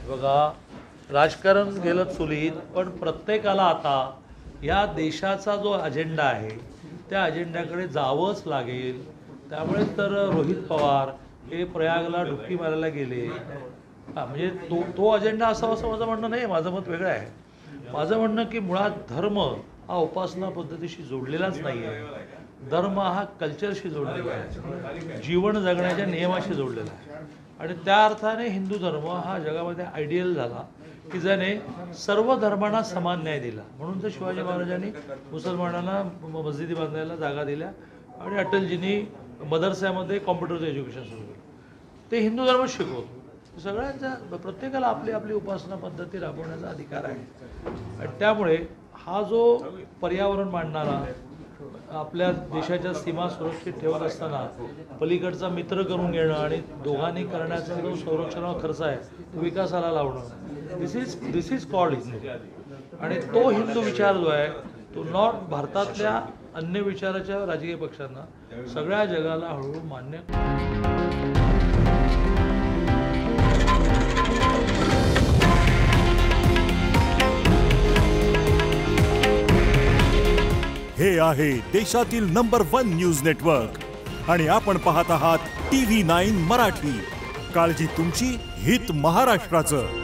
बघा, राजकारण गेलं चुलीत, पण प्रत्येकाला आता या देशाचा जो अजेंडा आहे त्या अजेंड्याकडे जावंच लागेल. त्यामुळे तर रोहित पवार हे प्रयागला डुबकी मारायला गेले. म्हणजे तो अजेंडा असावा असं माझं म्हणणं नाही, माझं मत वेगळं आहे. माझं म्हणणं की मुळात धर्म हा उपासना पद्धतीशी जोडलेलाच नाही आहे. धर्म हा कल्चरशी जोडलेला आहे, जीवन जगण्याच्या नियमाशी जोडलेला आहे. आणि त्या अर्थाने हिंदू धर्म हा जगामध्ये आयडियल झाला की ज्याने सर्व धर्मांना समान न्याय दिला. म्हणून तर शिवाजी महाराजांनी मुसलमानांना मस्जिदी बांधायला जागा दिल्या आणि अटलजींनी मदरस्यामध्ये कॉम्प्युटरचं एज्युकेशन सुरू केलं. ते हिंदू धर्म शिकवतो. सगळ्यांचा प्रत्येकाला आपली आपली उपासना पद्धती राबवण्याचा अधिकार आहे. आणि त्यामुळे हा जो पर्यावरण मांडणारा, आपल्या देशाच्या सीमा सुरक्षित ठेवत असताना पलीकडचा मित्र करून घेणं आणि दोघांनी करण्याचा जो संरक्षणावर खर्च आहे तो विकासाला लावणं, दिस इज कॉल्ड हिंदू. आणि तो हिंदू विचार जो आहे तो नॉट भारतातल्या अन्य विचाराच्या राजकीय पक्षांना, सगळ्या जगाला हळूहळू मान्य. हे आहे देशातील नंबर 1 न्यूज नेटवर्क आणि आपण पाहत आहात TV9 मराठी. काळजी तुमची, हित महाराष्ट्राचं.